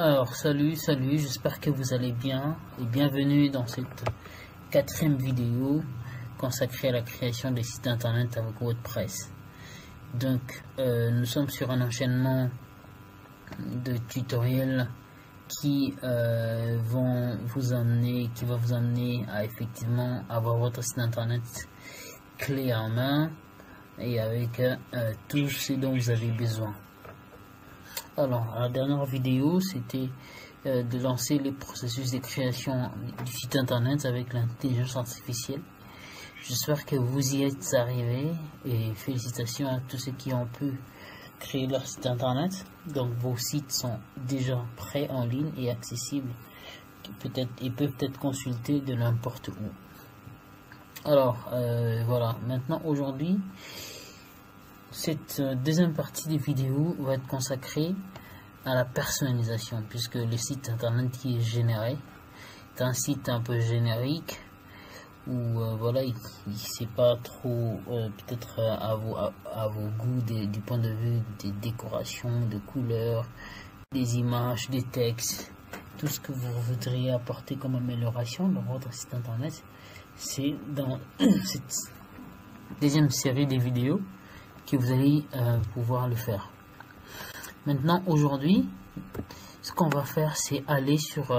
Alors salut, j'espère que vous allez bien et bienvenue dans cette 4e vidéo consacrée à la création des sites internet avec WordPress. Donc nous sommes sur un enchaînement de tutoriels qui va vous amener à effectivement avoir votre site internet clé en main et avec tout ce dont vous avez besoin. Alors, la dernière vidéo, c'était de lancer les processus de création du site internet avec l'intelligence artificielle. J'espère que vous y êtes arrivés et félicitations à tous ceux qui ont pu créer leur site internet. Donc, vos sites sont déjà prêts en ligne et accessibles. Ils peuvent être consultés de n'importe où. Alors, voilà. Maintenant, aujourd'hui, cette deuxième partie des vidéos va être consacrée à la personnalisation, puisque le site internet qui est généré est un site un peu générique où voilà, c'est pas trop peut-être à vos goûts du point de vue des décorations, de couleurs, des images, des textes, tout ce que vous voudriez apporter comme amélioration dans votre site internet. C'est dans cette deuxième série des vidéos que vous allez pouvoir le faire. Maintenant, aujourd'hui, ce qu'on va faire, c'est aller sur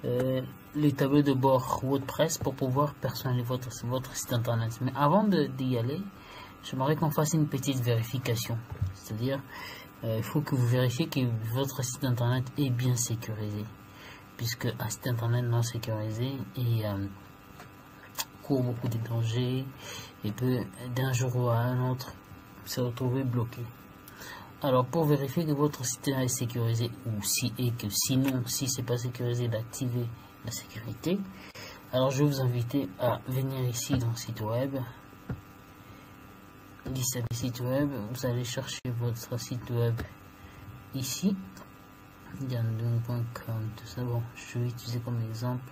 les tableaux de bord WordPress pour pouvoir personnaliser votre site internet. Mais avant d'y aller, j'aimerais qu'on fasse une petite vérification. C'est-à-dire, il faut que vous vérifiez que votre site internet est bien sécurisé, puisque un site internet non sécurisé court beaucoup de dangers et peut d'un jour à un autre se retrouver bloqué. Alors, pour vérifier que votre site est sécurisé sinon si c'est pas sécurisé, d'activer la sécurité, alors je vais vous inviter à venir ici dans le site web. Liste des sites web, vous allez chercher votre site web ici, diandung.com, tout ça. Bon, je vais utiliser comme exemple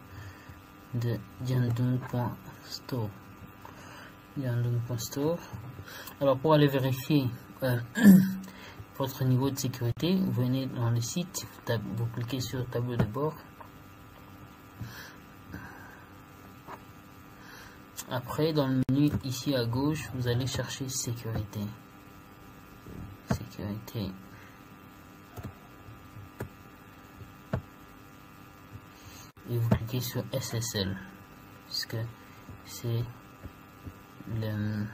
de diandung.store. Alors, pour aller vérifier votre niveau de sécurité, vous venez dans le site, vous cliquez sur tableau de bord. Après, dans le menu ici à gauche, vous allez chercher sécurité. Et vous cliquez sur SSL, puisque c'est le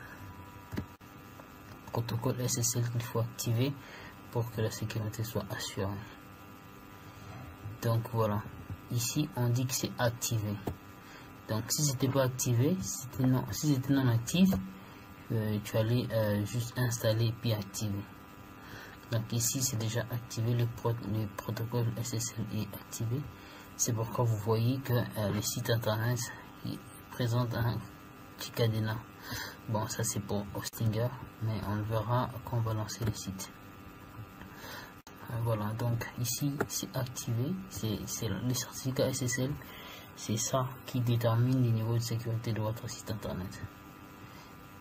protocole SSL qu'il faut activer pour que la sécurité soit assurée. Donc voilà, ici on dit que c'est activé. Donc si c'était pas activé, si c'était non actif, tu allais juste installer puis activer. Donc ici c'est déjà activé, le protocole SSL est activé. C'est pourquoi vous voyez que le site internet présente un petit cadenas. Bon, ça c'est pour Hostinger, mais on le verra quand on va lancer le site. Voilà, donc ici c'est activé, c'est le certificat SSL, c'est ça qui détermine le niveau de sécurité de votre site internet.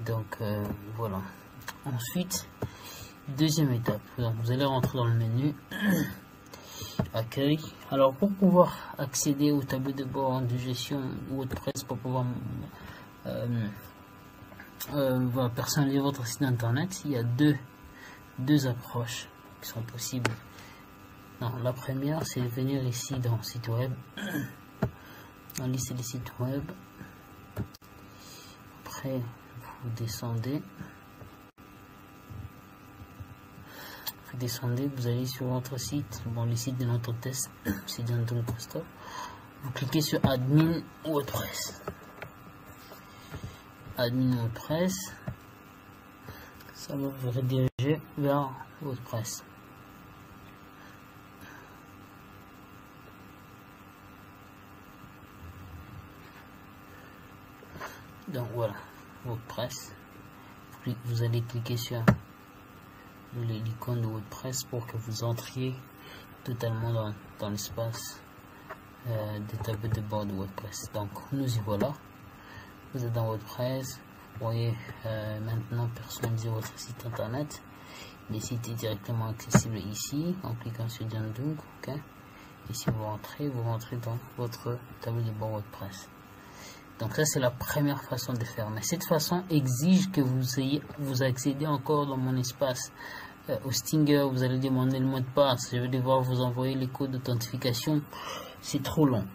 Donc voilà. Ensuite, deuxième étape, donc vous allez rentrer dans le menu accueil. Alors, pour pouvoir accéder au tableau de bord de gestion WordPress, pour pouvoir personnaliser votre site internet, il y a deux approches qui sont possibles. Non, la première, c'est de venir ici dans site web, dans liste des sites web. Après, vous descendez, vous allez sur votre site, bon, le site de notre test, c'est diandung.store. Vous cliquez sur admin WordPress. Ça va vous rediriger vers WordPress. Donc voilà, WordPress. Vous allez cliquer sur l'icône de WordPress pour que vous entriez totalement dans l'espace des tableaux de bord de WordPress. Donc nous y voilà. Vous êtes dans WordPress, vous voyez maintenant personnaliser votre site internet. les sites est directement accessible ici en cliquant sur Diandoong. Ok, et si vous rentrez dans votre tableau de bord WordPress. Donc ça c'est la première façon de faire, mais cette façon exige que vous accédez encore dans mon espace Hostinger. Vous allez demander le mot de passe, je vais devoir vous envoyer les codes d'authentification, c'est trop long.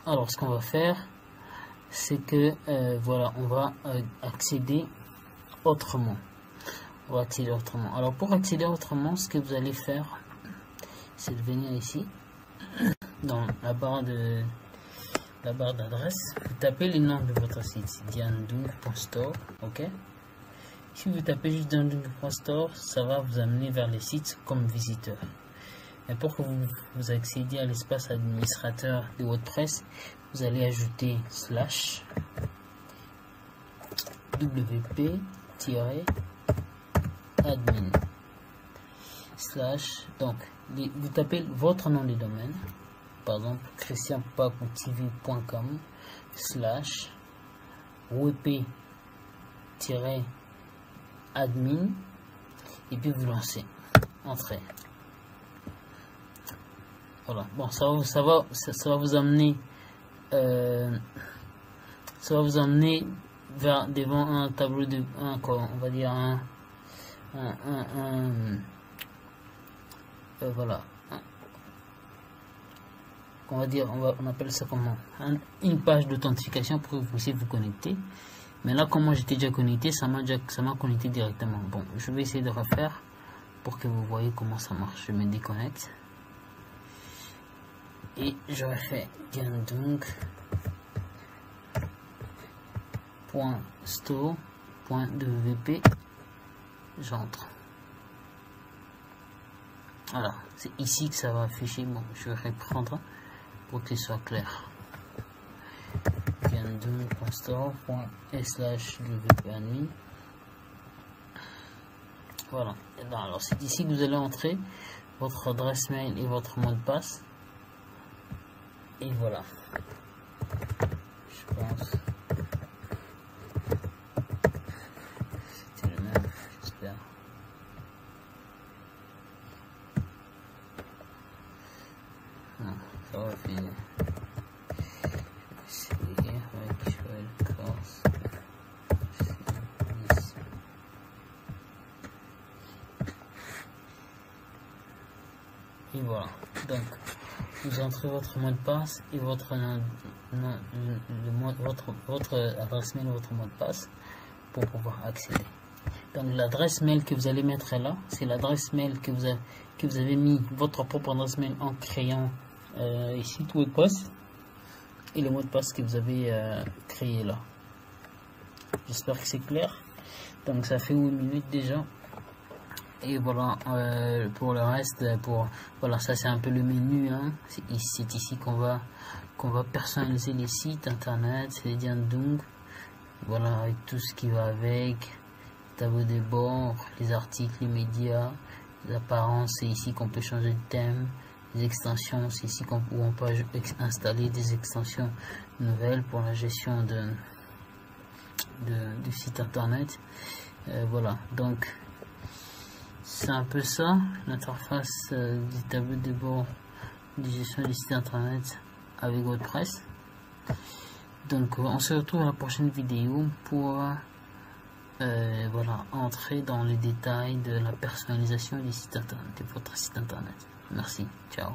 Alors ce qu'on va faire, c'est que voilà, on va accéder autrement. Alors pour accéder autrement, ce que vous allez faire, c'est de venir ici dans la barre d'adresse, vous tapez le nom de votre site, diandoong.store. ok, si vous tapez juste diandoong.store, ça va vous amener vers les sites comme visiteur. Mais pour que vous accédiez à l'espace administrateur de WordPress, vous allez ajouter /wp-admin / donc vous tapez votre nom de domaine, par exemple christianpapouTV.com /wp-admin et puis vous lancez, entrez. Voilà, bon, ça va vous amener vers devant un tableau de on va dire voilà, on appelle ça comment, une page d'authentification pour que vous puissiez vous connecter. Mais là, comment j'étais déjà connecté, ça m'a connecté directement. Bon, je vais essayer de refaire pour que vous voyez comment ça marche. Je me déconnecte et je refais diandoong.store.wp, j'entre. Voilà, c'est ici que ça va afficher. Bon, je vais reprendre pour que ce soit clair. diandoong.store.wp-admin. Voilà, alors c'est ici que vous allez entrer votre adresse mail et votre mot de passe. Et voilà, je pense c'était le même, j'espère. Non, ça va finir. Je vais essayer avec Joël Corse. Et voilà, donc vous entrez votre mot de passe et votre adresse mail et votre mot de passe pour pouvoir accéder. Donc l'adresse mail que vous allez mettre là, c'est l'adresse mail que vous avez mis votre propre adresse mail en créant ici WordPress, et le mot de passe que vous avez créé là. J'espère que c'est clair. Donc ça fait 8 minutes déjà. Et voilà, pour le reste, voilà, ça c'est un peu le menu, hein. C'est ici qu'on va personnaliser les sites internet, c'est Diandoong. Voilà, avec tout ce qui va avec, tableau de bord, les articles, les médias, les apparences, c'est ici qu'on peut changer de thème, les extensions, c'est ici où on peut installer des extensions nouvelles pour la gestion du site internet. Voilà, donc c'est un peu ça l'interface du tableau de bord de gestion du site internet avec WordPress. Donc on se retrouve à la prochaine vidéo pour voilà, entrer dans les détails de la personnalisation du site internet, de votre site internet. Merci, ciao.